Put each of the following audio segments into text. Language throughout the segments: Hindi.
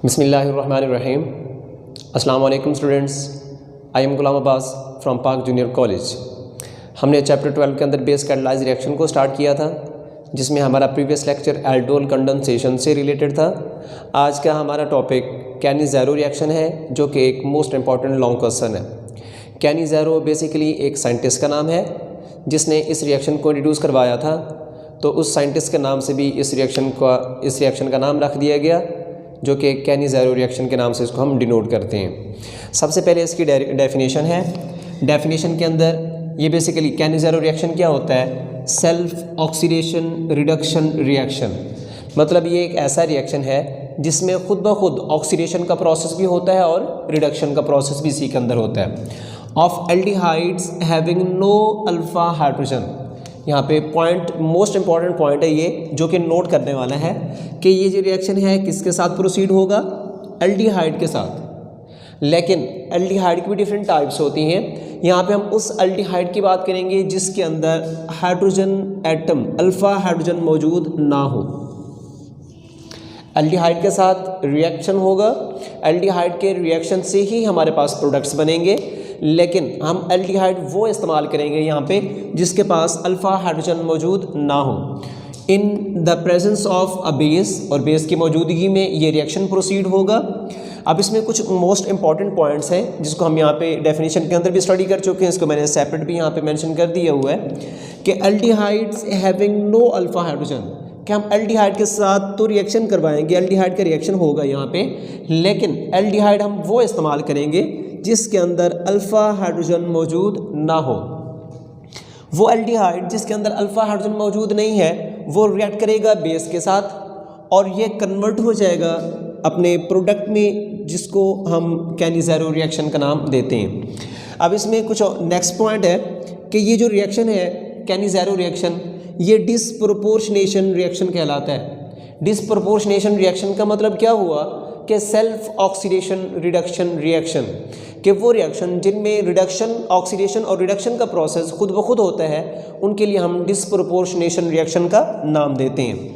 बिस्मिल्लाहिर्रहमानिर्रहीम। अस्सलाम वालेकुम students, I am Ghulam Abbas from पाक जूनियर कॉलेज। हमने चैप्टर 12 के अंदर बेस कैटलाइज रिएक्शन को स्टार्ट किया था, जिसमें हमारा प्रीवियस लेक्चर एल्डोल कंडेंसेशन से रिलेटेड था। आज का हमारा टॉपिक कैनी-ज़ेरो रिएक्शन है, जो कि एक मोस्ट इंपॉर्टेंट लॉन्ग क्वेश्चन है। कैनी-ज़ेरो बेसिकली एक साइंटिस्ट का नाम है जिसने इस रिएक्शन को इंट्रोड्यूस करवाया था, तो उस साइंटिस्ट के नाम से भी इस रिएक्शन का नाम रख दिया गया, जो कि कैनी-ज़ेरो रिएक्शन के नाम से इसको हम डिनोट करते हैं। सबसे पहले इसकी डेफिनेशन है। डेफिनेशन के अंदर ये बेसिकली कैनी-ज़ेरो रिएक्शन क्या होता है? Self oxidation reduction reaction. मतलब ये एक ऐसा रिएक्शन है जिसमें खुद ब खुद ऑक्सीडेशन का प्रोसेस भी होता है और रिडक्शन का प्रोसेस भी इसी के अंदर होता है। Of aldehydes having no alpha hydrogen. यहाँ पे पॉइंट, मोस्ट इंपॉर्टेंट पॉइंट है ये, जो कि नोट करने वाला है कि ये जो रिएक्शन है किसके साथ प्रोसीड होगा? एल्डिहाइड के साथ। लेकिन एल्डिहाइड की भी डिफरेंट टाइप्स होती हैं। यहाँ पे हम उस एल्डिहाइड की बात करेंगे जिसके अंदर हाइड्रोजन एटम, अल्फा हाइड्रोजन मौजूद ना हो। एल्डिहाइड के साथ रिएक्शन होगा, एल्डिहाइड के रिएक्शन से ही हमारे पास प्रोडक्ट्स बनेंगे, लेकिन हम एल्डिहाइड वो इस्तेमाल करेंगे यहाँ पे जिसके पास अल्फा हाइड्रोजन मौजूद ना हो। In the presence of a base, और बेस की मौजूदगी में ये रिएक्शन प्रोसीड होगा। अब इसमें कुछ मोस्ट इंपॉर्टेंट पॉइंट्स हैं जिसको हम यहाँ पे डेफिनेशन के अंदर भी स्टडी कर चुके हैं, इसको मैंने सेपरेट भी यहाँ पे मेंशन कर दिया हुआ है कि aldehydes having no alpha hydrogen, कि हम एल्डिहाइड के साथ तो रिएक्शन करवाएंगे, एल्डिहाइड का रिएक्शन होगा यहाँ पे, लेकिन एल्डिहाइड हम वो इस्तेमाल करेंगे जिसके अंदर अल्फा हाइड्रोजन मौजूद ना हो। वो एल्डिहाइड जिसके अंदर अल्फा हाइड्रोजन मौजूद नहीं है वो रिएक्ट करेगा बेस के साथ और ये कन्वर्ट हो जाएगा अपने प्रोडक्ट में, जिसको हम कैनी-ज़ेरो रिएक्शन का नाम देते हैं। अब इसमें कुछ नेक्स्ट पॉइंट है कि ये जो रिएक्शन है कैनी-ज़ेरो रिएक्शन, ये डिसप्रोपोर्शनेशन रिएक्शन कहलाता है। डिसप्रोपोर्शनेशन रिएक्शन का मतलब क्या हुआ कि सेल्फ ऑक्सीडेशन रिडक्शन रिएक्शन, कि वो रिएक्शन जिनमें रिडक्शन, ऑक्सीडेशन और रिडक्शन का प्रोसेस खुद ब खुद होता है, उनके लिए हम डिसप्रोपोर्शनेशन रिएक्शन का नाम देते हैं।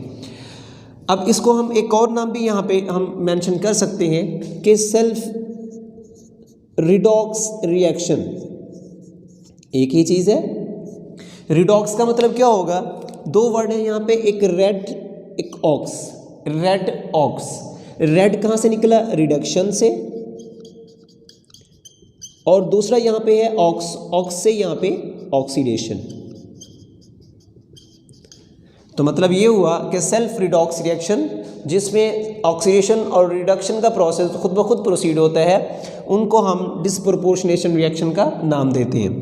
अब इसको हम एक और नाम भी यहाँ पे हम मेंशन कर सकते हैं कि सेल्फ रिडॉक्स रिएक्शन। एक ही चीज़ है। रिडॉक्स का मतलब क्या होगा? दो वर्ड है यहाँ पे, एक रेड, एक ऑक्स। रेड ऑक्स, रेड कहाँ से निकला? रिडक्शन से, और दूसरा यहाँ पे है ऑक्स, ऑक्स से यहाँ पे ऑक्सीडेशन। तो मतलब ये हुआ कि सेल्फ रिडॉक्स रिएक्शन जिसमें ऑक्सीडेशन और रिडक्शन का प्रोसेस खुद ब खुद प्रोसीड होता है, उनको हम डिसप्रोपोर्शनेशन रिएक्शन का नाम देते हैं।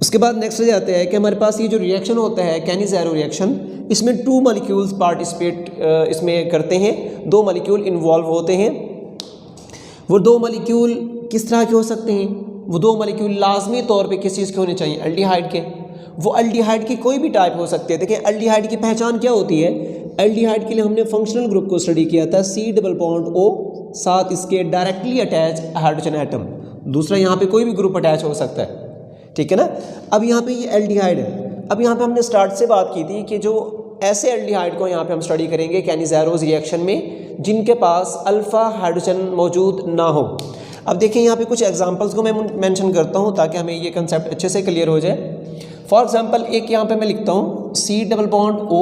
उसके बाद नेक्स्ट हो जाते हैं कि हमारे पास ये जो रिएक्शन होता है कैनी-ज़ेरो रिएक्शन, इसमें 2 मॉलिक्यूल्स पार्टिसिपेट इसमें करते हैं, 2 मॉलिक्यूल इन्वॉल्व होते हैं। वो 2 मॉलिक्यूल किस तरह के हो सकते हैं? वो 2 मॉलिक्यूल लाजमी तौर पे किस चीज़ के होने चाहिए? एल्डिहाइड के। वो एल्डिहाइड की कोई भी टाइप हो सकती है। देखिए एल्डिहाइड की पहचान क्या होती है? एल्डिहाइड के लिए हमने फंक्शनल ग्रुप को स्टडी किया था, C डबल बॉन्ड O, साथ इसके डायरेक्टली अटैच हाइड्रोजन एटम। दूसरा यहाँ पे कोई भी ग्रुप अटैच हो सकता है, ठीक है ना। अब यहाँ पे ये एल्डिहाइड है। अब यहाँ पे हमने स्टार्ट से बात की थी कि जो ऐसे एल्डिहाइड को यहाँ पे हम स्टडी करेंगे कैनी-ज़ेरो रिएक्शन में जिनके पास अल्फा हाइड्रोजन मौजूद ना हो। अब देखिए यहाँ पे कुछ एग्जांपल्स को मैं मेंशन करता हूँ ताकि हमें ये कंसेप्ट अच्छे से क्लियर हो जाए। फॉर एग्जांपल एक यहाँ पे मैं लिखता हूँ C डबल बॉन्ड O,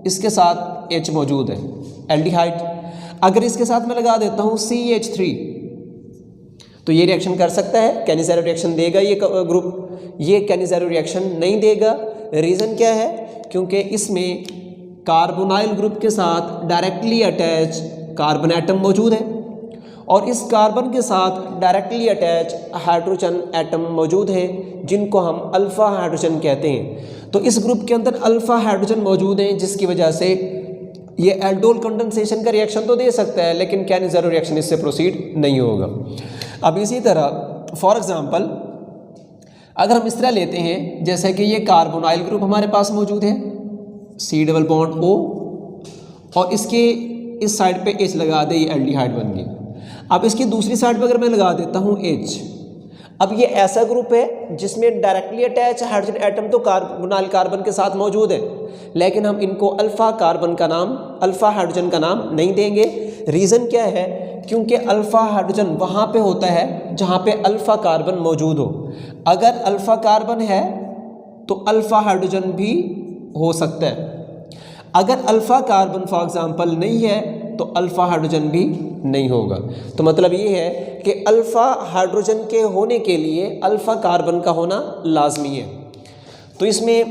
इसके साथ H मौजूद है, एल्डिहाइड। अगर इसके साथ मैं लगा देता हूँ CH3, तो ये रिएक्शन कर सकता है, कैनी-ज़ेरो रिएक्शन देगा ये ग्रुप। ये कैनी-ज़ेरो रिएक्शन नहीं देगा। रीज़न क्या है? क्योंकि इसमें कार्बोनाइल ग्रुप के साथ डायरेक्टली अटैच कार्बन एटम मौजूद है और इस कार्बन के साथ डायरेक्टली अटैच हाइड्रोजन एटम मौजूद है, जिनको हम अल्फ़ा हाइड्रोजन कहते हैं। तो इस ग्रुप के अंदर अल्फ़ा हाइड्रोजन मौजूद हैं, जिसकी वजह से ये एल्डोल कंडेंसेशन का रिएक्शन तो दे सकता है, लेकिन कैनी-ज़ेरो रिएक्शन इससे प्रोसीड नहीं होगा। अब इसी तरह फॉर एग्जांपल अगर हम इस तरह लेते हैं जैसे कि ये कार्बोनाइल ग्रुप हमारे पास मौजूद है, C डबल बॉन्ड O, और इसके इस साइड पे H लगा दे, ये एल्डिहाइड बन गई। अब इसकी दूसरी साइड पे अगर मैं लगा देता हूँ H, अब ये ऐसा ग्रुप है जिसमें डायरेक्टली अटैच हाइड्रोजन एटम तो कार्बोनाइल कार्बन के साथ मौजूद है, लेकिन हम इनको अल्फ़ा कार्बन का नाम, अल्फ़ा हाइड्रोजन का नाम नहीं देंगे, रीज़न क्या है? क्योंकि अल्फ़ा हाइड्रोजन वहाँ पे होता है जहाँ पे अल्फ़ा कार्बन मौजूद हो। अगर अल्फ़ा कार्बन है तो अल्फ़ा हाइड्रोजन भी हो सकता है। अगर अल्फ़ा कार्बन फॉर एग्ज़ाम्पल नहीं है तो अल्फ़ा हाइड्रोजन भी नहीं होगा। तो मतलब ये है कि अल्फ़ा हाइड्रोजन के होने के लिए अल्फ़ा कार्बन का होना लाजमी है। तो इसमें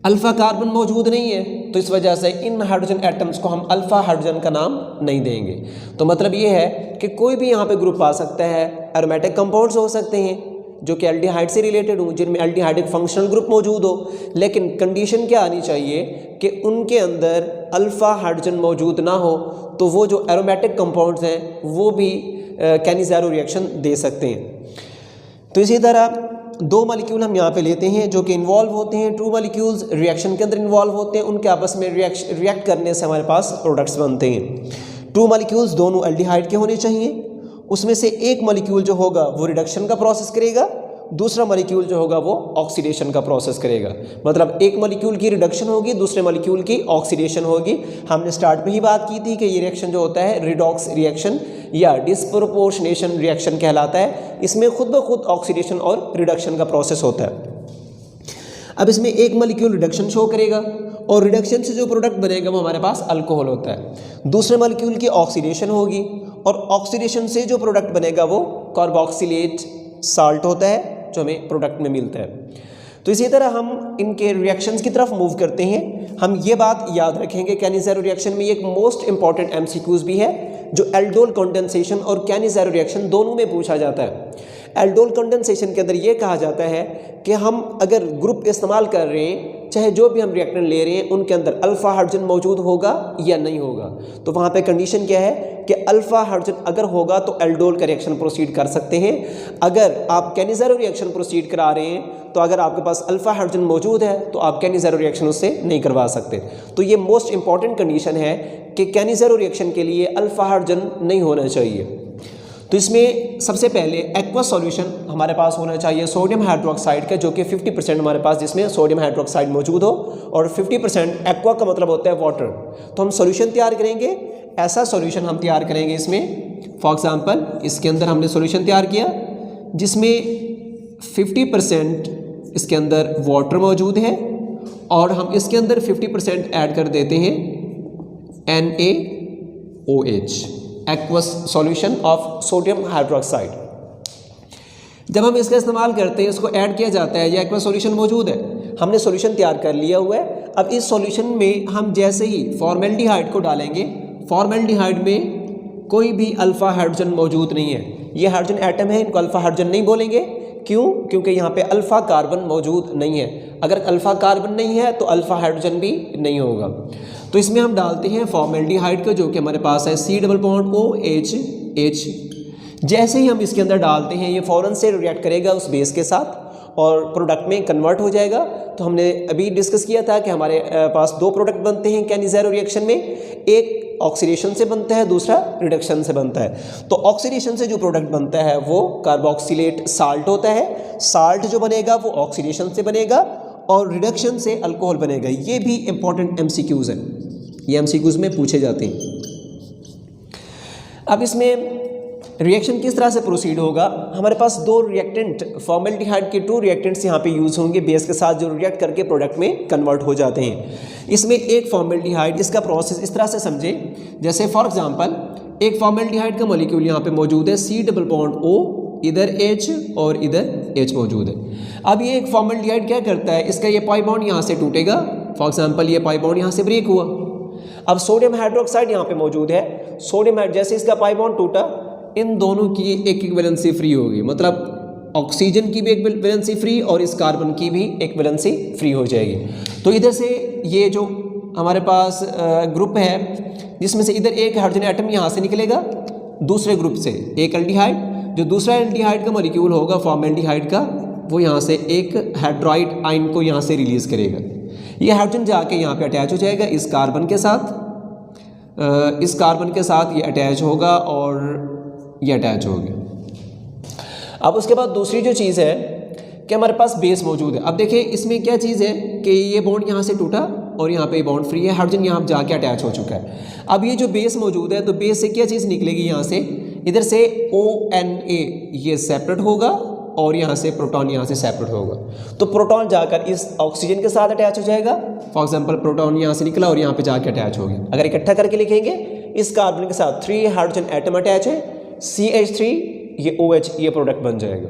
अल्फ़ा कार्बन मौजूद नहीं है, तो इस वजह से इन हाइड्रोजन एटम्स को हम अल्फ़ा हाइड्रोजन का नाम नहीं देंगे। तो मतलब ये है कि कोई भी यहाँ पे ग्रुप आ सकता है, एरोमेटिक कंपाउंड्स हो सकते हैं जो कि एल्डिहाइड से रिलेटेड हो, जिनमें एल्डिहाइड एक फंक्शनल ग्रुप मौजूद हो, लेकिन कंडीशन क्या आनी चाहिए कि उनके अंदर अल्फ़ा हाइड्रोजन मौजूद ना हो, तो वो जो एरोमेटिक कंपाउंड्स हैं वो भी कैनिज़ारो रिएक्शन दे सकते हैं। तो इसी तरह दो मॉलिक्यूल हम यहाँ पे लेते हैं जो कि इन्वॉल्व होते हैं, टू मॉलिक्यूल्स रिएक्शन के अंदर इन्वॉल्व होते हैं, उनके आपस में रिएक्ट करने से हमारे पास प्रोडक्ट्स बनते हैं। टू मॉलिक्यूल्स दोनों एल्डिहाइड के होने चाहिए, उसमें से एक मॉलिक्यूल जो होगा वो रिडक्शन का प्रोसेस करेगा, दूसरा मॉलिक्यूल जो होगा वो ऑक्सीडेशन का प्रोसेस करेगा। मतलब एक मॉलिक्यूल की रिडक्शन होगी, दूसरे मॉलिक्यूल की ऑक्सीडेशन होगी। हमने स्टार्ट में ही बात की थी कि ये रिएक्शन जो होता है रिडॉक्स रिएक्शन या डिस्प्रोपोर्शनेशन रिएक्शन कहलाता है। इसमें खुद ब खुद ऑक्सीडेशन और रिडक्शन का प्रोसेस होता है। अब इसमें एक मॉलिक्यूल रिडक्शन शो करेगा और रिडक्शन से जो प्रोडक्ट बनेगा वो हमारे पास अल्कोहल होता है। दूसरे मॉलिक्यूल की ऑक्सीडेशन होगी और ऑक्सीडेशन से जो प्रोडक्ट बनेगा वो कार्बोक्सिलेट साल्ट होता है जो हमें प्रोडक्ट में मिलता है। तो इसी तरह हम इनके रिएक्शंस की तरफ मूव करते हैं। हम ये बात याद रखेंगे कैनिज़ारो रिएक्शन में एक मोस्ट इंपॉर्टेंट एमसीक्यूज भी है जो एल्डोल कंडेंसेशन और कैनिज़ारो रिएक्शन दोनों में पूछा जाता है। एल्डोल कंडेंसेशन के अंदर ये कहा जाता है कि हम अगर ग्रुप इस्तेमाल कर रहे हैं, चाहे जो भी हम रिएक्टेंट ले रहे हैं, उनके अंदर अल्फ़ा हाइड्रोजन मौजूद होगा या नहीं होगा। तो वहाँ पे कंडीशन क्या है कि अल्फ़ा हाइड्रोजन अगर होगा तो एल्डोल का रिएक्शन प्रोसीड कर सकते हैं। अगर आप कैनिज़ारो रिएक्शन प्रोसीड करा रहे हैं तो अगर आपके पास अल्फ़ा हाइड्रोजन मौजूद है तो आप कैनिज़ारो रिएक्शन उससे नहीं करवा सकते। तो ये मोस्ट इंपॉर्टेंट कंडीशन है कि कैनिज़ारो रिएक्शन के लिए अल्फ़ा हाइड्रोजन नहीं होना चाहिए। तो इसमें सबसे पहले एक्वा सॉल्यूशन हमारे पास होना चाहिए सोडियम हाइड्रोक्साइड का, जो कि 50% हमारे पास जिसमें सोडियम हाइड्रोक्साइड मौजूद हो और 50% एक्वा का मतलब होता है वाटर। तो हम सॉल्यूशन तैयार करेंगे, ऐसा सॉल्यूशन हम तैयार करेंगे इसमें फॉर एग्जांपल इसके अंदर हमने सॉल्यूशन तैयार किया जिसमें 50% इसके अंदर वाटर मौजूद है और हम इसके अंदर 50% ऐड कर देते हैं NaOH, aqueous solution of sodium hydroxide. जब हम इसका इस्तेमाल करते हैं, इसको ऐड किया जाता है, ये एक्वस सॉल्यूशन मौजूद है, हमने सॉल्यूशन तैयार कर लिया हुआ है। अब इस सॉल्यूशन में हम जैसे ही फॉर्मेल्डिहाइड को डालेंगे, फॉर्मेल्डिहाइड में कोई भी अल्फ़ा हाइड्रोजन मौजूद नहीं है। ये हाइड्रोजन एटम है, इनको अल्फ़ा हाइड्रोजन नहीं बोलेंगे। क्यों? क्योंकि यहाँ पे अल्फ़ा कार्बन मौजूद नहीं है। अगर अल्फ़ा कार्बन नहीं है तो अल्फ़ा हाइड्रोजन भी नहीं होगा। तो इसमें हम डालते हैं फॉर्मेल्डिहाइड का, जो कि हमारे पास है C+OH। जैसे ही हम इसके अंदर डालते हैं ये फ़ौरन से रिएक्ट करेगा उस बेस के साथ और प्रोडक्ट में कन्वर्ट हो जाएगा। तो हमने अभी डिस्कस किया था कि हमारे पास दो प्रोडक्ट बनते हैं कैनिज़ारो रिएक्शन में, एक ऑक्सीडेशन से बनता है, दूसरा रिडक्शन से बनता है। तो ऑक्सीडेशन से जो प्रोडक्ट बनता है वो कार्बोक्सिलेट साल्ट होता है। साल्ट जो बनेगा वो ऑक्सीडेशन से बनेगा और रिडक्शन से अल्कोहल बनेगा। ये भी इंपॉर्टेंट एमसीक्यूज हैं, ये एमसीक्यूज में पूछे जाते हैं। अब इसमें रिएक्शन किस तरह से प्रोसीड होगा? हमारे पास दो रिएक्टेंट फॉर्मेल्डिहाइड के 2 रिएक्टेंट्स यहाँ पे यूज़ होंगे बेस के साथ, जो रिएक्ट करके प्रोडक्ट में कन्वर्ट हो जाते हैं। इसमें एक फॉर्मेल्डिहाइड, इसका प्रोसेस इस तरह से समझे जैसे फॉर एग्जांपल एक फॉर्मेल्डिहाइड का मॉलिक्यूल यहाँ पे मौजूद है, C+O, इधर H और इधर H मौजूद है। अब ये एक फॉर्मेल्डिहाइड क्या करता है, इसका ये पाई बॉन्ड यहाँ से टूटेगा, फॉर एग्जाम्पल ये पाई बॉन्ड यहाँ से ब्रेक हुआ। अब सोडियम हाइड्रोक्साइड यहाँ पे मौजूद है, सोडियम हाइड जैसे इसका पाई बॉन्ड टूटा, इन दोनों की एक वैलेंसी फ्री होगी, मतलब ऑक्सीजन की भी एक वैलेंसी फ्री और इस कार्बन की भी एक वैलेंसी फ्री हो जाएगी। तो इधर से ये जो हमारे पास ग्रुप है जिसमें से इधर एक हाइड्रोजन एटम यहाँ से निकलेगा, दूसरे ग्रुप से एक एल्डिहाइड, जो दूसरा एल्डिहाइड का मॉलिक्यूल होगा फॉर्मेल्डिहाइड का, वो यहाँ से एक हाइड्राइड आयन को यहाँ से रिलीज़ करेगा। ये हाइड्रोजन जाके यहाँ पे अटैच हो जाएगा इस कार्बन के साथ, इस कार्बन के साथ ये अटैच होगा और ये अटैच हो गया। अब उसके बाद दूसरी जो चीज़ है कि हमारे पास बेस मौजूद है। अब देखिए इसमें क्या चीज़ है कि ये बॉन्ड यहाँ से टूटा और यहाँ पे बॉन्ड फ्री है, हाइड्रोजन यहाँ जाके अटैच हो चुका है। अब ये जो बेस मौजूद है तो बेस से क्या चीज़ निकलेगी, यहाँ से इधर से ONA ये सेपरेट होगा और यहाँ से प्रोटॉन यहाँ से सेपरेट होगा। तो प्रोटॉन जाकर इस ऑक्सीजन के साथ अटैच हो जाएगा। फॉर एग्जांपल प्रोटॉन यहाँ से निकला और यहाँ पे जाके अटैच हो गया। अगर इकट्ठा करके लिखेंगे, इस कार्बन के साथ 3 हाइड्रोजन एटम अटैच है, CH3 ये OH ये प्रोडक्ट बन जाएगा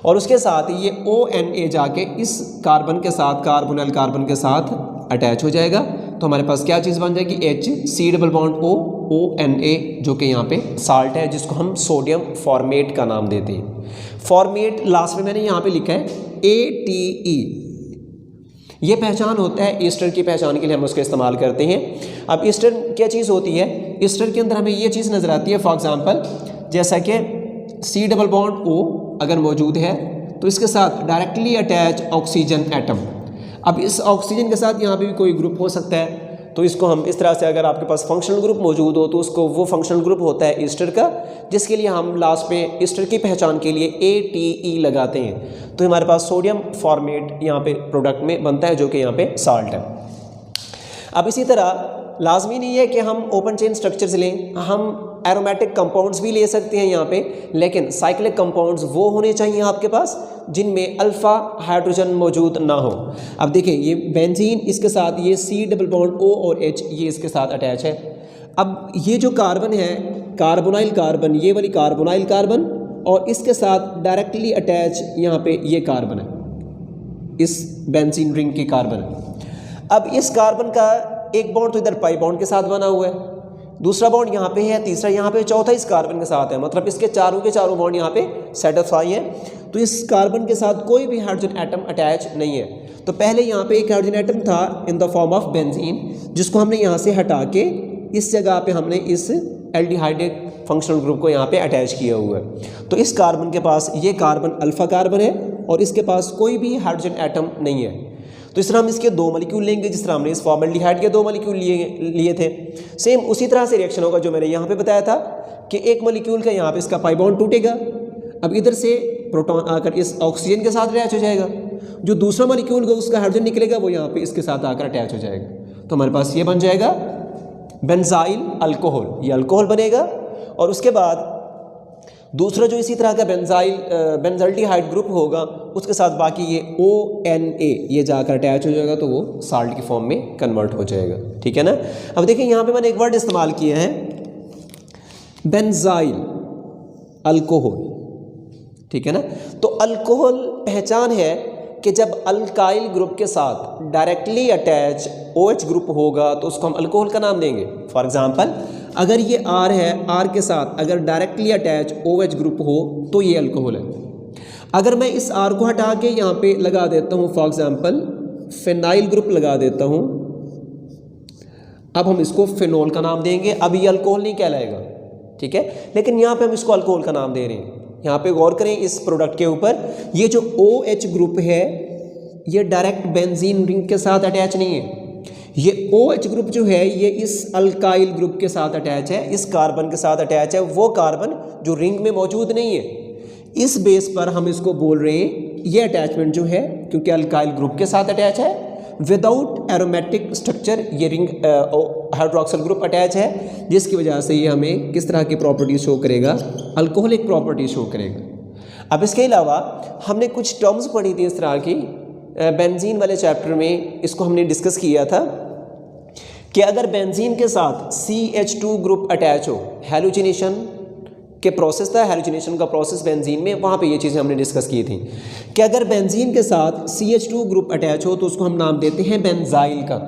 और उसके साथ ये ONA जाके इस कार्बन के साथ कार्बोनिल कार्बन के साथ अटैच हो जाएगा। तो हमारे पास क्या चीज़ बन जाएगी, H C double bond O ONA जो कि यहाँ पे साल्ट है, जिसको हम सोडियम फॉर्मेट का नाम देते हैं। फॉर्मेट लास्ट में मैंने यहाँ पे लिखा है ATE। ये पहचान होता है ईस्टर की पहचान के लिए हम उसका इस्तेमाल करते हैं। अब ईस्टर क्या चीज़ होती है, ईस्टर के अंदर हमें ये चीज़ नज़र आती है। फॉर एग्जांपल जैसा कि C डबल बॉन्ड O अगर मौजूद है तो इसके साथ डायरेक्टली अटैच ऑक्सीजन एटम। अब इस ऑक्सीजन के साथ यहाँ पे भी कोई ग्रुप हो सकता है, तो इसको हम इस तरह से, अगर आपके पास फंक्शनल ग्रुप मौजूद हो तो उसको वो फंक्शनल ग्रुप होता है ईस्टर का, जिसके लिए हम लास्ट पे ईस्टर की पहचान के लिए ATE लगाते हैं। तो हमारे पास सोडियम फॉर्मेट यहाँ पे प्रोडक्ट में बनता है जो कि यहाँ पे साल्ट है। अब इसी तरह लाजमी नहीं है कि हम ओपन चेन स्ट्रक्चर्स लें, हम एरोमेटिक कंपाउंड्स भी ले सकते हैं यहाँ पे, लेकिन साइक्लिक कंपाउंड्स वो होने चाहिए आपके पास जिनमें अल्फ़ा हाइड्रोजन मौजूद ना हो। अब देखिए ये बेंजीन, इसके साथ ये C डबल बॉन्ड O और H ये इसके साथ अटैच है। अब ये जो कार्बन है कार्बोनाइल कार्बन, ये वाली कार्बोनाइल कार्बन और इसके साथ डायरेक्टली अटैच यहाँ पे ये कार्बन है, इस बेंजीन रिंग की कार्बन है। अब इस कार्बन का एक बॉन्ड तो इधर पाई बॉन्ड के साथ बना हुआ है, दूसरा बॉन्ड यहाँ पे है, तीसरा यहाँ पे, चौथा इस कार्बन के साथ है। मतलब इसके चारों के चारों बॉन्ड यहाँ पे सेटिस्फाई हैं। तो इस कार्बन के साथ कोई भी हाइड्रोजन एटम अटैच नहीं है। तो पहले यहाँ पे एक हाइड्रोजन एटम था in the form of benzene, जिसको हमने यहाँ से हटा के इस जगह पे हमने इस एल्डिहाइड फंक्शनल ग्रुप को यहाँ पे अटैच किया हुआ है। तो इस कार्बन के पास ये कार्बन अल्फा कार्बन है और इसके पास कोई भी हाइड्रोजन एटम नहीं है। तो इस तरह हम इसके 2 मॉलिक्यूल लेंगे, जिस तरह हमने इस फॉर्मल्डिहाइड के 2 मॉलिक्यूल लिए थे। सेम उसी तरह से रिएक्शन होगा जो मैंने यहाँ पे बताया था कि एक मॉलिक्यूल का यहाँ पे इसका पाई बॉन्ड टूटेगा। अब इधर से प्रोटॉन आकर इस ऑक्सीजन के साथ अटैच हो जाएगा, जो दूसरा मॉलिक्यूल होगा उसका हाइड्रोजन निकलेगा वो यहाँ पे इसके साथ आकर अटैच हो जाएगा। तो हमारे पास ये बन जाएगा बेंजाइल अल्कोहल, ये अल्कोहल बनेगा। और उसके बाद दूसरा जो इसी तरह का बेंजाल्डिहाइड ग्रुप होगा उसके साथ बाकी ये ONA ये जाकर अटैच हो जाएगा, तो वो साल्ट की फॉर्म में कन्वर्ट हो जाएगा। ठीक है ना। अब देखिए यहाँ पे मैंने एक वर्ड इस्तेमाल किया है बेंजाइल अल्कोहल। ठीक है ना। तो अल्कोहल पहचान है कि जब अल्काइल ग्रुप के साथ डायरेक्टली अटैच OH ग्रुप होगा तो उसको हम अल्कोहल का नाम देंगे। फॉर एग्जांपल अगर ये R है, R के साथ अगर डायरेक्टली अटैच OH ग्रुप हो तो ये अल्कोहल है। अगर मैं इस R को हटा के यहाँ पे लगा देता हूँ, फॉर एग्जांपल फिनाइल ग्रुप लगा देता हूँ, अब हम इसको फिनोल का नाम देंगे। अब ये अल्कोहल नहीं कहलाएगा, ठीक है, लेकिन यहाँ पे हम इसको अल्कोहल का नाम दे रहे हैं। यहाँ पे गौर करें इस प्रोडक्ट के ऊपर, ये जो OH ग्रुप है ये डायरेक्ट बेंजीन रिंग के साथ अटैच नहीं है। ये OH ग्रुप जो है ये इस अल्काइल ग्रुप के साथ अटैच है, इस कार्बन के साथ अटैच है, वो कार्बन जो रिंग में मौजूद नहीं है। इस बेस पर हम इसको बोल रहे हैं ये अटैचमेंट जो है, क्योंकि अल्काइल ग्रुप के साथ अटैच है, विदाउट एरोमेटिक स्ट्रक्चर ये रिंग हाइड्रोक्सिल ग्रुप अटैच है, जिसकी वजह से ये हमें किस तरह की प्रॉपर्टी शो करेगा, अल्कोहलिक प्रॉपर्टी शो करेगा। अब इसके अलावा हमने कुछ टर्म्स पढ़ी थी इस तरह की बेंजीन वाले चैप्टर में, इसको हमने डिस्कस किया था कि अगर बेंजीन के साथ CH2 ग्रुप अटैच हो, हैलोजिनेशन के प्रोसेस था, हैलोजिनेशन का प्रोसेस बेंजीन में, वहाँ पे ये चीज़ें हमने डिस्कस की थी कि अगर बेंजीन के साथ CH2 ग्रुप अटैच हो तो उसको हम नाम देते हैं बेंजाइल का।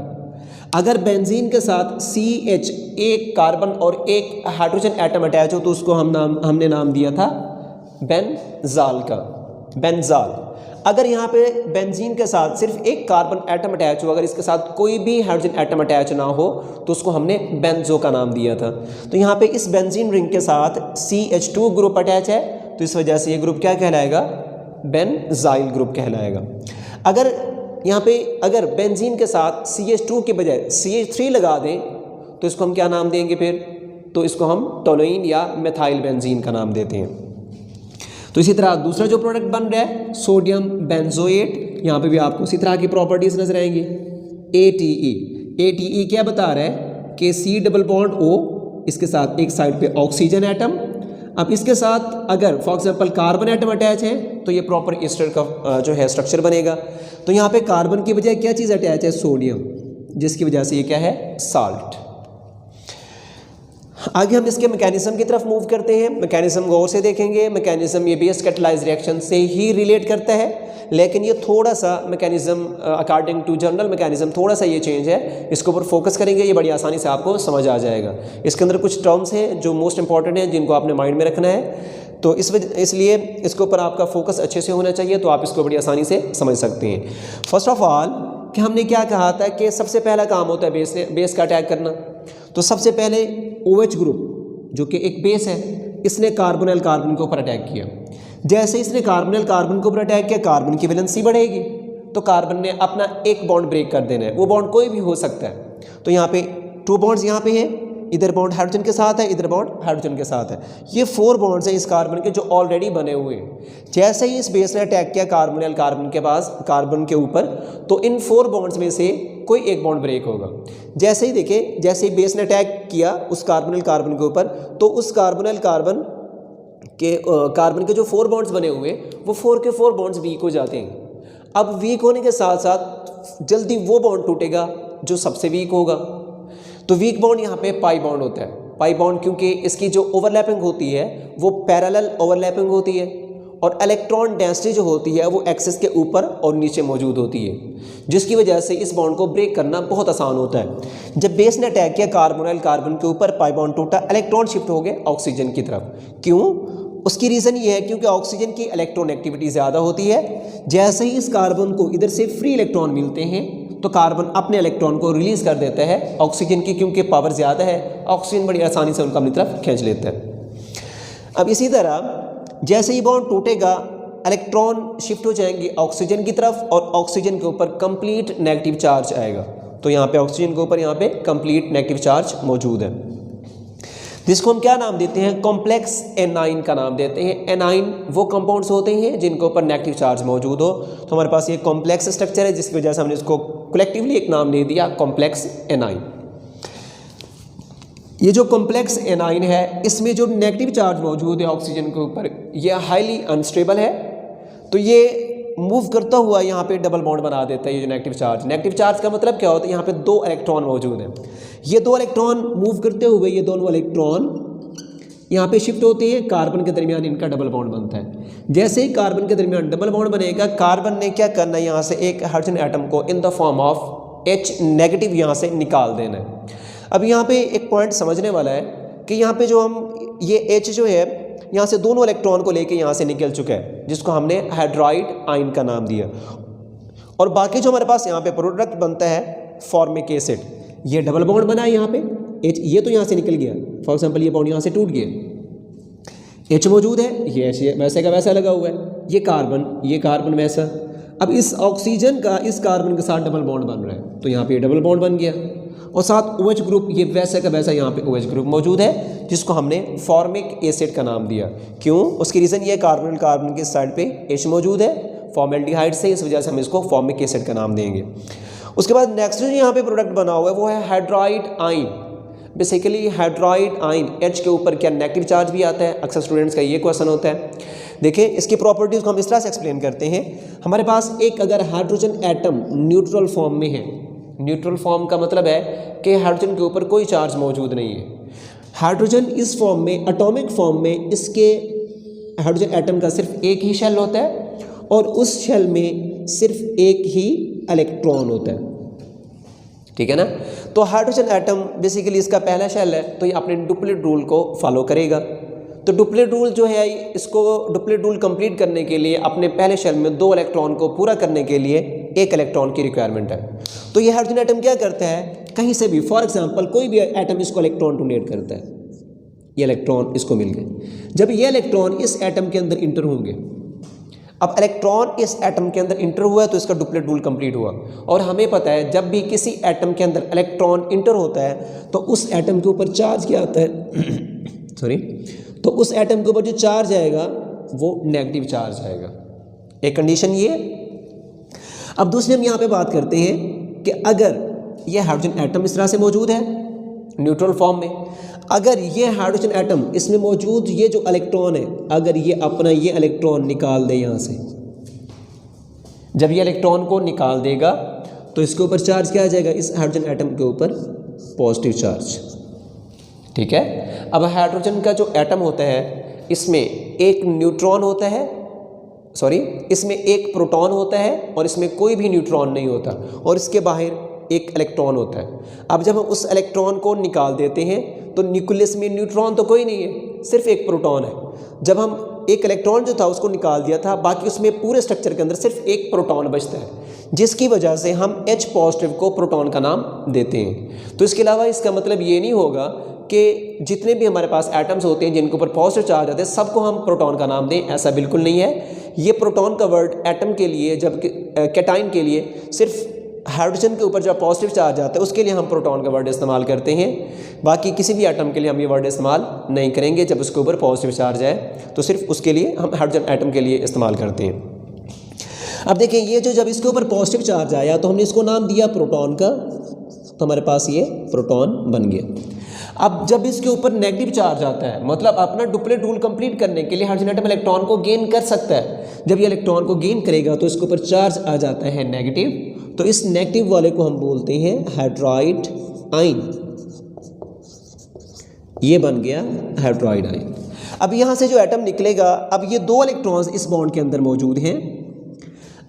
अगर बेंजीन के साथ CH एक कार्बन और एक हाइड्रोजन एटम अटैच हो तो उसको हमने नाम दिया था बेंजाल का, बेंजाल। अगर यहाँ पे बेंजीन के साथ सिर्फ एक कार्बन एटम अटैच हो, अगर इसके साथ कोई भी हाइड्रोजन एटम अटैच ना हो तो उसको हमने बेंजो का नाम दिया था। तो यहाँ पे इस बेंजीन रिंग के साथ CH2 ग्रुप अटैच है, तो इस वजह से ये ग्रुप क्या कहलाएगा, बेंजाइल ग्रुप कहलाएगा। अगर यहाँ पे अगर बेंजीन के साथ CH2 के बजाय CH3 लगा दें तो इसको हम क्या नाम देंगे फिर, तो इसको हम टोलुइन या मेथाइल बेंजीन का नाम देते हैं। तो इसी तरह दूसरा जो प्रोडक्ट बन रहा है सोडियम बेंजोएट, यहाँ पे भी आपको इसी तरह की प्रॉपर्टीज नजर आएंगी। ATE ATE क्या बता रहा है कि C डबल बॉन्ड O, इसके साथ एक साइड पे ऑक्सीजन एटम। अब इसके साथ अगर for example carbon atom attach है तो ये प्रॉपर ईस्टर का जो है स्ट्रक्चर बनेगा। तो यहाँ पे कार्बन की बजाय क्या चीज़ अटैच है? सोडियम, जिसकी वजह से ये क्या है? साल्ट। आगे हम इसके मैकेनिज्म की तरफ मूव करते हैं। मैकेनिज्म गौर से देखेंगे। मैकेनिज्म ये बेस कैटालाइज रिएक्शन से ही रिलेट करता है, लेकिन ये थोड़ा सा mechanism according to general mechanism थोड़ा सा ये चेंज है। इसके ऊपर फोकस करेंगे, ये बड़ी आसानी से आपको समझ आ जाएगा। इसके अंदर कुछ टर्म्स हैं जो मोस्ट इंपॉर्टेंट हैं, जिनको आपने माइंड में रखना है। तो इसलिए इसके ऊपर आपका फोकस अच्छे से होना चाहिए, तो आप इसको बड़ी आसानी से समझ सकते हैं। फर्स्ट ऑफ ऑल कि हमने क्या कहा था कि सबसे पहला काम होता है बेस का अटैक करना। तो सबसे पहले OH ग्रुप जो कि एक बेस है, इसने कार्बोनिल कार्बन के ऊपर अटैक किया। जैसे इसने कार्बोनिल कार्बन के ऊपर अटैक किया, कार्बन की वैलेंसी बढ़ेगी, तो कार्बन ने अपना एक बॉन्ड ब्रेक कर देना है। वो बॉन्ड कोई भी हो सकता है। तो यहाँ पे 2 बॉन्ड्स यहाँ पे हैं, इधर बॉन्ड हाइड्रोजन के साथ है, इधर बॉन्ड हाइड्रोजन के साथ है। ये 4 बॉन्ड्स हैं इस कार्बन के जो ऑलरेडी बने हुए हैं। जैसे ही इस बेस ने अटैक किया कार्बोनिल कार्बन के पास, कार्बन के ऊपर, तो इन 4 बॉन्ड्स में से कोई एक बॉन्ड ब्रेक होगा। जैसे ही देखिए, जैसे ही बेस ने अटैक किया उस कार्बोनिल कार्बन के ऊपर, तो उस कार्बोनिल कार्बन के जो 4 बॉन्ड्स बने हुए, वो 4 के 4 बॉन्ड्स वीक हो जाते हैं। अब वीक होने के साथ साथ जल्दी वो बॉन्ड टूटेगा जो सबसे वीक होगा। तो वीक बॉन्ड यहाँ पे पाई बॉन्ड होता है। पाई बॉन्ड क्योंकि इसकी जो ओवरलैपिंग होती है वो पैरेलल ओवरलैपिंग होती है, और इलेक्ट्रॉन डेंसिटी जो होती है वो एक्सिस के ऊपर और नीचे मौजूद होती है, जिसकी वजह से इस बॉन्ड को ब्रेक करना बहुत आसान होता है। जब बेस ने अटैक किया कार्बोनिल कार्बन के ऊपर, पाई बॉन्ड टूटा, इलेक्ट्रॉन शिफ्ट हो गए ऑक्सीजन की तरफ। क्यों? उसकी रीज़न ये है क्योंकि ऑक्सीजन की इलेक्ट्रॉन एक्टिविटी ज़्यादा होती है। जैसे ही इस कार्बन को इधर से फ्री इलेक्ट्रॉन मिलते हैं, तो कार्बन अपने इलेक्ट्रॉन को रिलीज़ कर देता है ऑक्सीजन की, क्योंकि पावर ज़्यादा है, ऑक्सीजन बड़ी आसानी से उनको अपनी तरफ खींच लेता है। अब इसी तरह जैसे ही बॉन्ड टूटेगा, इलेक्ट्रॉन शिफ्ट हो जाएंगे ऑक्सीजन की तरफ, और ऑक्सीजन के ऊपर कंप्लीट नेगेटिव चार्ज आएगा। तो यहाँ पे ऑक्सीजन के ऊपर यहाँ पे कंप्लीट नेगेटिव चार्ज मौजूद है, जिसको हम क्या नाम देते हैं? कॉम्प्लेक्स एनाइन का नाम देते हैं। एनाइन वो कंपाउंड्स होते हैं जिनके ऊपर नेगेटिव चार्ज मौजूद हो। तो हमारे पास ये कॉम्प्लेक्स स्ट्रक्चर है, जिसकी वजह से हमने इसको कलेक्टिवली एक नाम दे दिया, कॉम्प्लेक्स एनाइन। ये जो कॉम्प्लेक्स एनाइन है, इसमें जो नेगेटिव चार्ज मौजूद है ऑक्सीजन के ऊपर, ये हाईली अनस्टेबल है। तो ये मूव करता हुआ यहाँ पे डबल बॉन्ड बना देता है। ये जो नेगेटिव चार्ज का मतलब क्या होता है? यहाँ पे 2 इलेक्ट्रॉन मौजूद हैं। ये 2 इलेक्ट्रॉन मूव करते हुए ये दोनों इलेक्ट्रॉन यहाँ पे शिफ्ट होते हैं, कार्बन के दरमियान इनका डबल बॉन्ड बनता है। जैसे ही कार्बन के दरमियान डबल बॉन्ड बनेगा, कार्बन ने क्या करना है? यहाँ से एक हाइड्रोजन एटम को in the form of H negative यहाँ से निकाल देना है। अब यहाँ पे एक पॉइंट समझने वाला है कि यहाँ पे जो हम ये H जो है, यहाँ से दोनों इलेक्ट्रॉन को लेके यहाँ से निकल चुका है, जिसको हमने हाइड्राइड आयन का नाम दिया। और बाकी जो हमारे पास यहाँ पे प्रोडक्ट बनता है फॉर्मिक एसिड, ये डबल बॉन्ड बना है यहाँ पे H, ये तो यहाँ से निकल गया। फॉर एग्जांपल ये बॉन्ड यहाँ से टूट गया, H मौजूद है, ये H वैसे का वैसा लगा हुआ है, ये कार्बन वैसा। अब इस ऑक्सीजन का इस कार्बन के साथ डबल बॉन्ड बन रहा है, तो यहाँ पे डबल बॉन्ड बन गया, और साथ OH ग्रुप, ये वैसे का वैसा यहाँ पे OH ग्रुप मौजूद है, जिसको हमने फॉर्मिक एसिड का नाम दिया। क्यों? उसकी रीज़न ये कार्बन कार्बन के साइड पे H मौजूद है फॉर्मेल्डिहाइड से, इस वजह से हम इसको फॉर्मिक एसिड का नाम देंगे। उसके बाद नेक्स्ट जो यहाँ पे प्रोडक्ट बना हुआ है वो है hydride ion. Basically hydride ion H के ऊपर क्या नेगेटिव चार्ज भी आता है? अक्सर स्टूडेंट्स का ये क्वेश्चन होता है। देखिए, इसकी प्रॉपर्टीज़ को हम इस तरह से एक्सप्लेन करते हैं। हमारे पास एक अगर हाइड्रोजन एटम न्यूट्रल फॉर्म में है, न्यूट्रल फॉर्म का मतलब है कि हाइड्रोजन के ऊपर कोई चार्ज मौजूद नहीं है। हाइड्रोजन इस फॉर्म में, एटॉमिक फॉर्म में, इसके हाइड्रोजन एटम का सिर्फ एक ही शेल होता है, और उस शेल में सिर्फ एक ही इलेक्ट्रॉन होता है। ठीक है ना? तो हाइड्रोजन एटम बेसिकली इसका पहला शेल है, तो ये अपने डुप्लेट रूल को फॉलो करेगा। तो डुप्लेट रूल जो है, इसको डुप्लेट रूल कंप्लीट करने के लिए अपने पहले शेल में 2 इलेक्ट्रॉन को पूरा करने के लिए 1 इलेक्ट्रॉन की रिक्वायरमेंट है। तो ये हाइड्रोजन एटम क्या करता है? कहीं से भी, फॉर एग्जांपल कोई भी एटम इसको इलेक्ट्रॉन डोनेट करता है, ये इलेक्ट्रॉन इसको मिल गए। जब ये इलेक्ट्रॉन इस एटम के अंदर इंटर होंगे, अब इलेक्ट्रॉन इस एटम के अंदर इंटर हुआ तो इसका डुप्लेट रूल कंप्लीट हुआ। और हमें पता है जब भी किसी एटम के अंदर इलेक्ट्रॉन इंटर होता है तो उस एटम के ऊपर चार्ज क्या आता है सॉरी, तो उस एटम के ऊपर जो चार्ज आएगा वो नेगेटिव चार्ज आएगा। एक कंडीशन ये। अब दूसरी हम यहाँ पे बात करते हैं कि अगर ये हाइड्रोजन एटम इस तरह से मौजूद है न्यूट्रल फॉर्म में। अगर ये हाइड्रोजन एटम इसमें मौजूद ये जो इलेक्ट्रॉन है, अगर ये अपना ये इलेक्ट्रॉन निकाल दे यहाँ से, जब ये इलेक्ट्रॉन को निकाल देगा तो इसके ऊपर चार्ज क्या आ जाएगा, इस हाइड्रोजन एटम के ऊपर पॉजिटिव चार्ज। ठीक है। अब हाइड्रोजन का जो एटम होता है इसमें एक न्यूट्रॉन होता है, इसमें एक प्रोटॉन होता है और इसमें कोई भी न्यूट्रॉन नहीं होता, और इसके बाहर एक इलेक्ट्रॉन होता है। अब जब हम उस इलेक्ट्रॉन को निकाल देते हैं तो न्यूक्लियस में न्यूट्रॉन तो कोई नहीं है, सिर्फ एक प्रोटॉन है। जब हम एक इलेक्ट्रॉन जो था उसको निकाल दिया था, बाकी उसमें पूरे स्ट्रक्चर के अंदर सिर्फ एक प्रोटॉन बचता है, जिसकी वजह से हम H पॉजिटिव को प्रोटॉन का नाम देते हैं। तो इसके अलावा इसका मतलब ये नहीं होगा कि जितने भी हमारे पास एटम्स होते हैं जिनके ऊपर पॉजिटिव चार्ज आते हैं सबको हम प्रोटॉन का नाम दें, ऐसा बिल्कुल नहीं है। ये प्रोटॉन का वर्ड एटम के लिए, जबकि कैटाइन के लिए सिर्फ हाइड्रोजन के ऊपर जब पॉजिटिव चार्ज आता है उसके लिए हम प्रोटॉन का वर्ड इस्तेमाल करते हैं। बाकी किसी भी एटम के लिए हम ये वर्ड इस्तेमाल नहीं करेंगे। जब उसके ऊपर पॉजिटिव चार्ज है तो सिर्फ उसके लिए हम हाइड्रोजन एटम के लिए इस्तेमाल करते हैं। अब देखें, ये जो जब इसके ऊपर पॉजिटिव चार्ज आया तो हमने इसको नाम दिया प्रोटॉन का, तो हमारे पास ये प्रोटॉन बन गया। अब जब इसके ऊपर नेगेटिव चार्ज आता है, मतलब अपना डुप्लेट रूल कंप्लीट करने के लिए हाइड्रोजन एटम इलेक्ट्रॉन को गेन कर सकता है। जब ये इलेक्ट्रॉन को गेन करेगा तो इसके ऊपर चार्ज आ जाता है नेगेटिव, तो इस नेगेटिव वाले को हम बोलते हैं हाइड्राइड आयन। ये बन गया हाइड्राइड आयन। अब यहाँ से जो एटम निकलेगा, अब ये दो इलेक्ट्रॉन्स इस बॉन्ड के अंदर मौजूद हैं।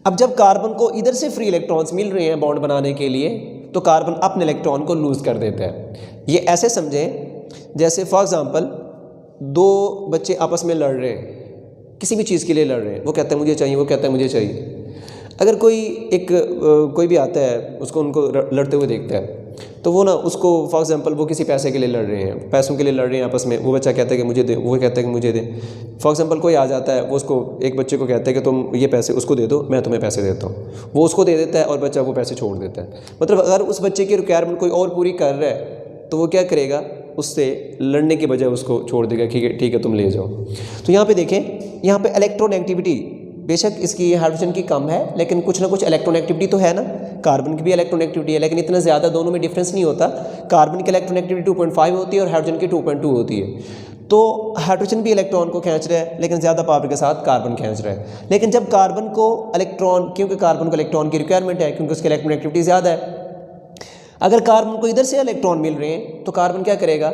अब जब कार्बन को इधर से फ्री इलेक्ट्रॉन्स मिल रहे हैं बॉन्ड बनाने के लिए, तो कार्बन अपने इलेक्ट्रॉन को लूज़ कर देता है। ये ऐसे समझें जैसे फॉर एग्जांपल दो बच्चे आपस में लड़ रहे हैं, किसी भी चीज़ के लिए लड़ रहे हैं, वो कहता है मुझे चाहिए, वो कहता है मुझे चाहिए। अगर कोई भी आता है उसको उनको लड़ते हुए देखता है तो वो ना उसको फॉर एग्जांपल वो किसी पैसे के लिए लड़ रहे हैं, पैसों के लिए लड़ रहे हैं आपस में, वो बच्चा कहता है कि मुझे दे, वो कहता है कि मुझे दे। फॉर एग्जांपल कोई आ जाता है, वो उसको एक बच्चे को कहता है कि तुम ये पैसे उसको दे दो, मैं तुम्हें पैसे देता हूँ। वो उसको दे देता है और बच्चा वो पैसे छोड़ देता है। मतलब अगर उस बच्चे की रिक्वायरमेंट कोई और पूरी कर रहा है तो वो क्या करेगा, उससे लड़ने के बजाय उसको छोड़ देगा, ठीक है तुम ले जाओ। तो यहाँ पे देखें, यहाँ पे इलेक्ट्रोनेगेटिविटी बेशक इसकी हाइड्रोजन की कम है, लेकिन कुछ ना कुछ इलेक्ट्रोनेगेटिविटी तो है ना। कार्बन की भी इलेक्ट्रोनेगेटिविटी है, लेकिन इतना ज़्यादा दोनों में डिफरेंस नहीं होता। कार्बन की इलेक्ट्रोनेगेटिविटी 2.5 होती है और हाइड्रोजन की 2.2 होती है। तो हाइड्रोजन भी इलेक्ट्रॉन को खींच रहा है, लेकिन ज़्यादा पावर के साथ कार्बन खींच रहा है। लेकिन जब कार्बन को इलेक्ट्रॉन, क्योंकि कार्बन को इलेक्ट्रॉन की रिक्वायरमेंट है, क्योंकि उसकी इलेक्ट्रोनेगेटिविटी ज़्यादा है, अगर कार्बन को इधर से इलेक्ट्रॉन मिल रहे हैं तो कार्बन क्या करेगा,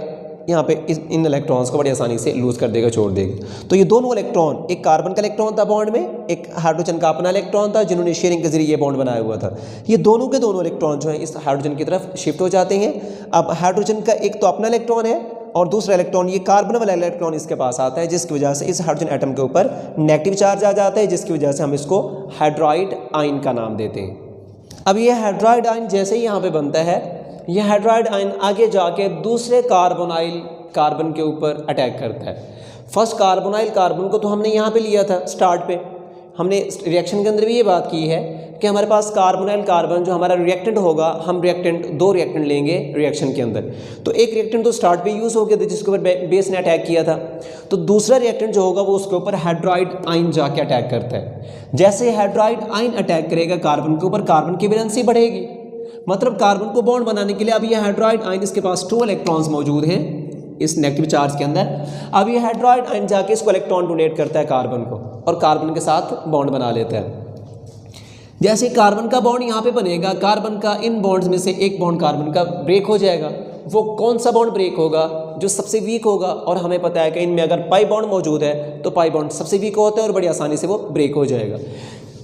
यहाँ पे इन इलेक्ट्रॉन्स को बड़ी आसानी से लूज़ कर देगा, छोड़ देगा। तो ये दोनों इलेक्ट्रॉन, एक कार्बन का इलेक्ट्रॉन था बॉन्ड में, एक हाइड्रोजन का अपना इलेक्ट्रॉन था जिन्होंने शेयरिंग के जरिए ये बॉन्ड बनाया हुआ था। ये दोनों के दोनों इलेक्ट्रॉन जो हैं इस हाइड्रोजन की तरफ शिफ्ट हो जाते हैं। अब हाइड्रोजन का एक तो अपना इलेक्ट्रॉन है और दूसरा इलेक्ट्रॉन, ये कार्बन वाला इलेक्ट्रॉन इसके पास आता है, जिसकी वजह से इस हाइड्रोजन एटम के ऊपर नेगेटिव चार्ज आ जाता है, जिसकी वजह से हम इसको हाइड्राइड आयन का नाम देते हैं। अब ये हाइड्राइड आयन जैसे ही यहाँ पे बनता है, ये हाइड्राइड आयन आगे जाके दूसरे कार्बोनाइल कार्बन के ऊपर अटैक करता है। फर्स्ट कार्बोनाइल कार्बन को तो हमने यहाँ पे लिया था स्टार्ट पे, हमने रिएक्शन के अंदर भी ये बात की है कि हमारे पास कार्बोनाइल कार्बन जो हमारा रिएक्टेंट होगा, हम दो रिएक्टेंट लेंगे रिएक्शन के अंदर। तो एक रिएक्टेंट तो स्टार्ट पे यूज़ हो गया था जिसके ऊपर बेस ने अटैक किया था, तो दूसरा रिएक्टेंट जो होगा वो उसके ऊपर हाइड्राइड आयन जाके अटैक करता है। जैसे हाइड्राइड आयन अटैक करेगा कार्बन के ऊपर, कार्बन की वैलेंसी बढ़ेगी, मतलब कार्बन को बॉन्ड बनाने के लिए अब ये हाइड्राइड आयन, इसके पास 2 इलेक्ट्रॉन्स मौजूद हैं इस नेगेटिव चार्ज के अंदर। अब ये हाइड्राइड आयन जाके इसको इलेक्ट्रॉन डोनेट करता है कार्बन को और कार्बन के साथ बॉन्ड बना लेता है। जैसे कार्बन का बॉन्ड यहाँ पे बनेगा, कार्बन का इन बॉन्ड्स में से एक बॉन्ड कार्बन का ब्रेक हो जाएगा। वो कौन सा बॉन्ड ब्रेक होगा, जो सबसे वीक होगा, और हमें पता है कि इनमें अगर पाई बॉन्ड मौजूद है तो पाई बॉन्ड सबसे वीक होता है और बड़ी आसानी से वो ब्रेक हो जाएगा।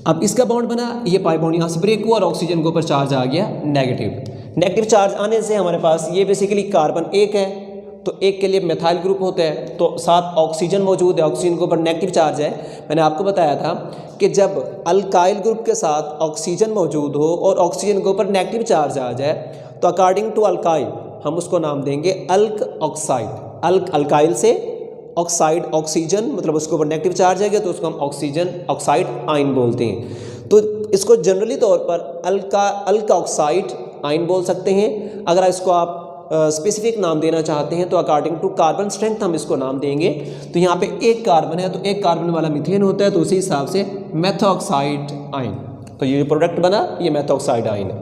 अब इसका बॉन्ड बना, ये पाई बॉन्ड यहाँ से ब्रेक हुआ और ऑक्सीजन के ऊपर चार्ज आ गया नेगेटिव चार्ज आने से हमारे पास ये बेसिकली कार्बन एक है, तो एक के लिए मिथाइल ग्रुप होता है, तो साथ ऑक्सीजन मौजूद है, ऑक्सीजन के ऊपर नेगेटिव चार्ज है। मैंने आपको बताया था कि जब अल्काइल ग्रुप के साथ ऑक्सीजन मौजूद हो और ऑक्सीजन के ऊपर नेगेटिव चार्ज आ जाए तो अकॉर्डिंग टू अल्काइल हम उसको नाम देंगे अल्क ऑक्साइड। अल्काइल से ऑक्साइड ऑक्सीजन, मतलब उसके ऊपर नेगेटिव चार्ज है तो उसको हम ऑक्सीजन ऑक्साइड आयन बोलते हैं। तो इसको जनरली तौर पर अल्का ऑक्साइड आयन बोल सकते हैं। अगर इसको आप स्पेसिफिक नाम देना चाहते हैं तो अकॉर्डिंग टू कार्बन स्ट्रेंथ हम इसको नाम देंगे। तो यहाँ पे एक कार्बन है तो एक कार्बन वाला मीथेन होता है, तो उसी हिसाब से मेथॉक्साइड आयन। तो ये जो प्रोडक्ट बना ये मेथॉक्साइड आयन है।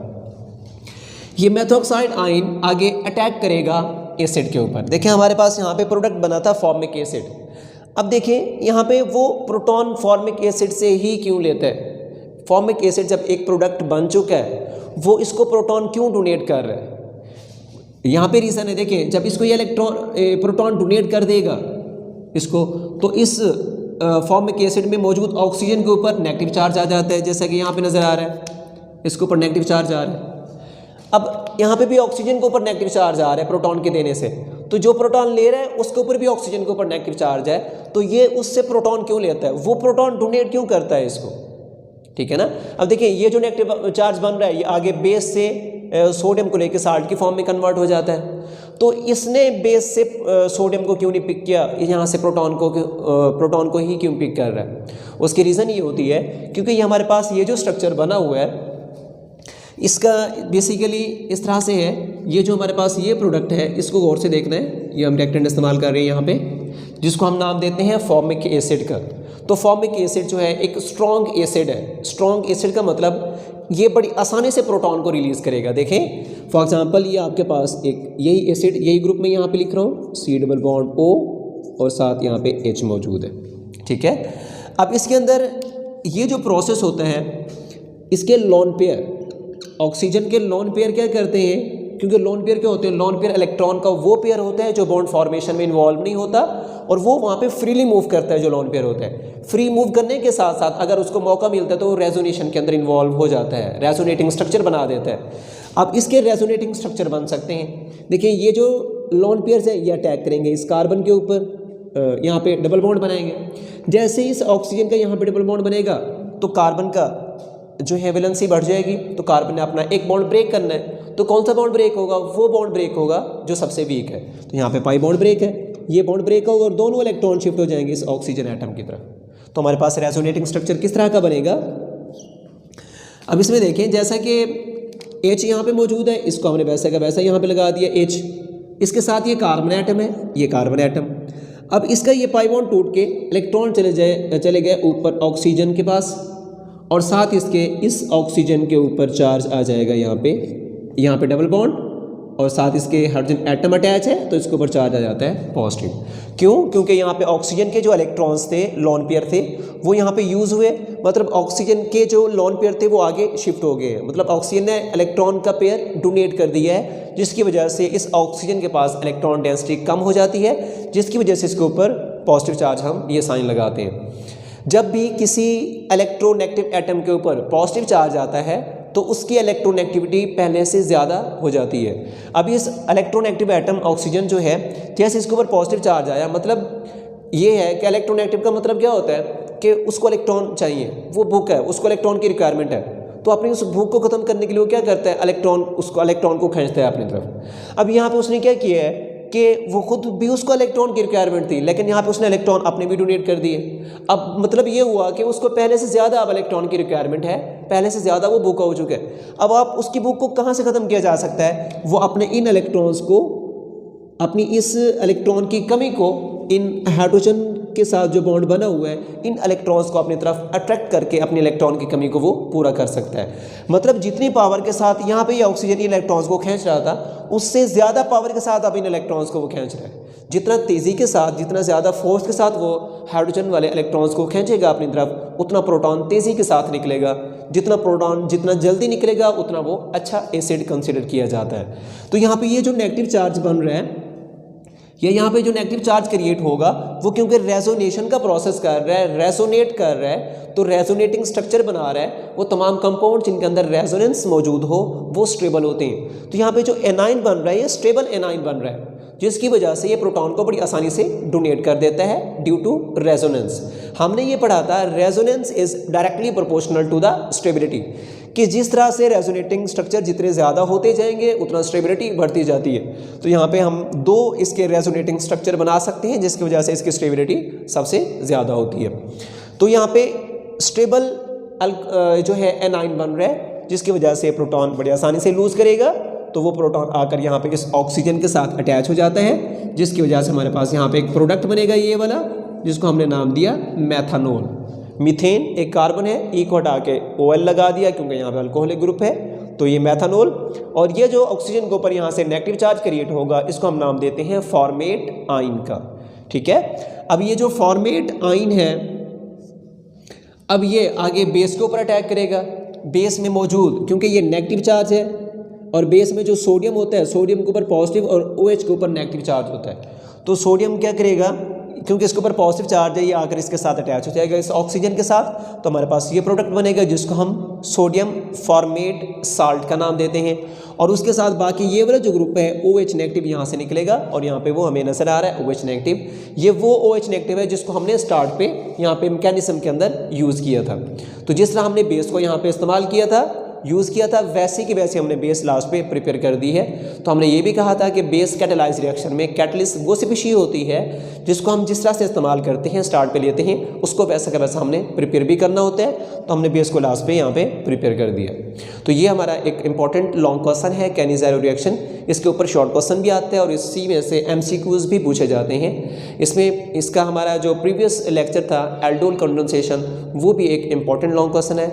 ये मेथॉक्साइड आयन आगे अटैक करेगा एसिड के ऊपर। देखिए हमारे पास यहाँ पे प्रोडक्ट बना था फॉर्मिक एसिड। अब देखिए यहाँ पे वो प्रोटॉन फॉर्मिक एसिड से ही क्यों लेता है। फॉर्मिक एसिड जब एक प्रोडक्ट बन चुका है वो इसको प्रोटॉन क्यों डोनेट कर रहा है, यहाँ पे रीज़न है। देखिए जब इसको ये प्रोटॉन डोनेट कर देगा इसको, तो इस फॉर्मिक एसिड में मौजूद ऑक्सीजन के ऊपर नेगेटिव चार्ज आ जाता है, जैसा कि यहाँ पे नज़र आ रहा है, इसके ऊपर नेगेटिव चार्ज आ रहा है। अब यहाँ पे भी ऑक्सीजन के ऊपर नेगेटिव चार्ज आ रहा है प्रोटॉन के देने से, तो जो प्रोटॉन ले रहा है उसके ऊपर भी ऑक्सीजन के ऊपर नेगेटिव चार्ज है, तो ये उससे प्रोटॉन क्यों लेता है, वो प्रोटॉन डोनेट क्यों करता है इसको, ठीक है ना। अब देखिए ये जो नेगेटिव चार्ज बन रहा है ये आगे बेस से सोडियम को लेकर साल्ट की फॉर्म में कन्वर्ट हो जाता है, तो इसने बेस से सोडियम को क्यों नहीं पिक किया, यहाँ से प्रोटॉन को ही क्यों पिक कर रहा है। उसकी रीज़न ये होती है क्योंकि ये हमारे पास ये जो स्ट्रक्चर बना हुआ है इसका बेसिकली इस तरह से है। ये जो हमारे पास ये प्रोडक्ट है इसको गौर से देखना है, ये हम रिएक्टेंट इस्तेमाल कर रहे हैं यहाँ पे, जिसको हम नाम देते हैं फॉर्मिक एसिड का। तो फॉर्मिक एसिड जो है एक स्ट्रॉन्ग एसिड है। स्ट्रॉन्ग एसिड का मतलब ये बड़ी आसानी से प्रोटॉन को रिलीज़ करेगा। देखें फॉर एग्जांपल ये आपके पास एक यही एसिड, यही ग्रुप में यहाँ पे लिख रहा हूँ, C+O और साथ यहाँ पे H मौजूद है, ठीक है। अब इसके अंदर ये जो प्रोसेस होता है इसके लोन पेयर, ऑक्सीजन के लोन पेयर क्या करते हैं, क्योंकि लोन पेयर क्या होते हैं, लोन पेयर इलेक्ट्रॉन का वो पेयर होता है जो बॉन्ड फॉर्मेशन में इन्वॉल्व नहीं होता और वो वहाँ पे फ्रीली मूव करता है। जो लोन पेयर होता है फ्री मूव करने के साथ साथ अगर उसको मौका मिलता है तो वो रेजोनेशन के अंदर इन्वॉल्व हो जाता है, रेजोनेटिंग स्ट्रक्चर बना देता है। अब इसके रेजोनेटिंग स्ट्रक्चर बन सकते हैं। देखिए ये जो लोन पेयर्स है ये अटैक करेंगे इस कार्बन के ऊपर, यहाँ पे डबल बॉन्ड बनाएंगे। जैसे इस ऑक्सीजन का यहाँ पे डबल बॉन्ड बनेगा तो कार्बन का जो है वैलेंसी बढ़ जाएगी, तो कार्बन ने अपना एक बॉन्ड ब्रेक करना है, तो कौन सा बॉन्ड ब्रेक होगा, वो बॉन्ड ब्रेक होगा जो सबसे वीक है। तो यहाँ पे पाई बॉन्ड ब्रेक है, ये बॉन्ड ब्रेक होगा और दोनों इलेक्ट्रॉन शिफ्ट हो जाएंगे इस ऑक्सीजन एटम की तरफ। तो हमारे पास रेजोनेटिंग स्ट्रक्चर किस तरह का बनेगा। अब इसमें देखें जैसा कि H यहाँ पे मौजूद है, इसको हमने वैसे का वैसा यहाँ पे लगा दिया H, इसके साथ ये कार्बन एटम है, ये कार्बन एटम। अब इसका ये पाई बॉन्ड टूट के इलेक्ट्रॉन चले गए ऊपर ऑक्सीजन के पास और साथ इसके इस ऑक्सीजन के ऊपर चार्ज आ जाएगा यहाँ पे डबल बॉन्ड और साथ इसके हाइड्रोजन एटम अटैच है तो इसके ऊपर चार्ज आ जाता है पॉजिटिव। क्यों? क्योंकि यहाँ पे ऑक्सीजन के जो इलेक्ट्रॉन्स थे, लोन पेयर थे, वो यहाँ पे यूज़ हुए, मतलब ऑक्सीजन के जो लोन पेयर थे वो आगे शिफ्ट हो गए, मतलब ऑक्सीजन ने इलेक्ट्रॉन का पेयर डोनेट कर दिया है, जिसकी वजह से इस ऑक्सीजन के पास इलेक्ट्रॉन डेंसिटी कम हो जाती है, जिसकी वजह से इसके ऊपर पॉजिटिव चार्ज हम ये साइन लगाते हैं। जब भी किसी इलेक्ट्रोनेगेटिव एटम के ऊपर पॉजिटिव चार्ज आता है तो उसकी इलेक्ट्रोनेगेटिविटी पहले से ज़्यादा हो जाती है। अब इस इलेक्ट्रोनेगेटिव एटम ऑक्सीजन जो है, जैसे इसके ऊपर पॉजिटिव चार्ज आया, मतलब ये है कि इलेक्ट्रोनेगेटिव का मतलब क्या होता है कि उसको इलेक्ट्रॉन चाहिए, वो भूख है, उसको इलेक्ट्रॉन की रिक्वायरमेंट है, तो अपनी उस भूख को ख़त्म करने के लिए वो क्या करता है, इलेक्ट्रॉन को खींचता है अपनी तरफ। अब यहाँ पर उसने क्या किया है कि वो खुद भी उसको इलेक्ट्रॉन की रिक्वायरमेंट थी, लेकिन यहाँ पे उसने इलेक्ट्रॉन अपने भी डोनेट कर दिए। अब मतलब ये हुआ कि उसको पहले से ज़्यादा अब इलेक्ट्रॉन की रिक्वायरमेंट है, पहले से ज़्यादा वो भूखा हो चुका है। अब आप उसकी भूख को कहाँ से ख़त्म किया जा सकता है, वो अपने इन इलेक्ट्रॉन्स को, अपनी इस इलेक्ट्रॉन की कमी को इन हाइड्रोजन के साथ जो बॉन्ड बना हुआ है, इन इलेक्ट्रॉन्स को अपनी तरफ अट्रैक्ट करके अपने इलेक्ट्रॉन की कमी को वो पूरा कर सकता है। मतलब जितनी पावर के साथ यहाँ पे ये ऑक्सीजन इलेक्ट्रॉन्स को खींच रहा था, उससे ज़्यादा पावर के साथ अब इन इलेक्ट्रॉन्स को वो खींच रहा है। जितना तेज़ी के साथ, जितना ज़्यादा फोर्स के साथ वो हाइड्रोजन वाले इलेक्ट्रॉन्स को खींचेगा अपनी तरफ, उतना प्रोटॉन तेज़ी के साथ निकलेगा। जितना प्रोटॉन जितना जल्दी निकलेगा उतना वो अच्छा एसिड कंसिडर किया जाता है। तो यहाँ पे ये जो नेगेटिव चार्ज बन रहा है, ये यहाँ पे जो नेगेटिव चार्ज क्रिएट होगा वो क्योंकि रेजोनेशन का प्रोसेस कर रहा है, रेजोनेट कर रहा है, तो रेजोनेटिंग स्ट्रक्चर बना रहा है। वो तमाम कंपाउंड जिनके अंदर रेजोनेंस मौजूद हो वो स्टेबल होते हैं। तो यहाँ पे जो एनाइन बन रहा है ये स्टेबल एनाइन बन रहा है, जिसकी वजह से ये प्रोटॉन को बड़ी आसानी से डोनेट कर देता है ड्यू टू रेजोनेंस। हमने ये पढ़ा था resonance is directly proportional to the stability, कि जिस तरह से रेजोनेटिंग स्ट्रक्चर जितने ज़्यादा होते जाएंगे उतना स्टेबिलिटी बढ़ती जाती है। तो यहाँ पे हम दो इसके रेजोनेटिंग स्ट्रक्चर बना सकते हैं जिसकी वजह से इसकी स्टेबिलिटी सबसे ज़्यादा होती है। तो यहाँ पे स्टेबल जो है एनाइन बन रहा है, जिसकी वजह से प्रोटॉन बड़ी आसानी से लूज़ करेगा, तो वो प्रोटॉन आकर यहाँ पे इस ऑक्सीजन के साथ अटैच हो जाता है, जिसकी वजह से हमारे पास यहाँ पे एक प्रोडक्ट बनेगा ये वाला, जिसको हमने नाम दिया मैथानॉल। मीथेन एक कार्बन है, ई को हटा के OL लगा दिया क्योंकि यहाँ पे अल्कोहलिक ग्रुप है, तो ये मेथनॉल, और ये जो ऑक्सीजन के ऊपर यहाँ से नेगेटिव चार्ज क्रिएट होगा इसको हम नाम देते हैं फॉर्मेट आयन का। ठीक है, अब ये जो फॉर्मेट आयन है, अब ये आगे बेस के ऊपर अटैक करेगा। बेस में मौजूद, क्योंकि ये नेगेटिव चार्ज है और बेस में जो सोडियम होता है, सोडियम के ऊपर पॉजिटिव और OH के ऊपर नेगेटिव चार्ज होता है। तो सोडियम क्या करेगा, क्योंकि इसके ऊपर पॉजिटिव चार्ज है, ये आकर इसके साथ अटैच हो जाएगा इस ऑक्सीजन के साथ, तो हमारे पास ये प्रोडक्ट बनेगा जिसको हम सोडियम फॉर्मेट साल्ट का नाम देते हैं। और उसके साथ बाकी ये वाला जो ग्रुप है OH नेगेटिव यहाँ से निकलेगा, और यहाँ पे वो हमें नजर आ रहा है OH नेगेटिव, ये वो OH नेगेटिव है जिसको हमने स्टार्ट पे यहाँ पे मैकेनिज्म के अंदर यूज़ किया था। तो जिस तरह हमने बेस को यहाँ पे इस्तेमाल किया था, यूज़ किया था, वैसे की वैसे हमने बेस लास्ट पे प्रिपेयर कर दी है। तो हमने ये भी कहा था कि बेस कैटालाइज रिएक्शन में कैटलिस्ट वो स्पीशीज होती है जिसको हम जिस तरह से इस्तेमाल करते हैं, स्टार्ट पे लेते हैं, उसको वैसा का वैसा हमने प्रिपेयर भी करना होता है। तो हमने बेस को लास्ट पे यहाँ पे प्रिपेयर कर दिया। तो ये हमारा एक इंपॉर्टेंट लॉन्ग क्वेश्चन है कैनी-ज़ाइरो रिएक्शन। इसके ऊपर शॉर्ट क्वेश्चन भी आते हैं और इसी में से MCQs भी पूछे जाते हैं। इसमें इसका हमारा जो प्रीवियस लेक्चर था एल्डोल कंडेंसेशन, वो भी एक इंपॉर्टेंट लॉन्ग क्वेश्चन है।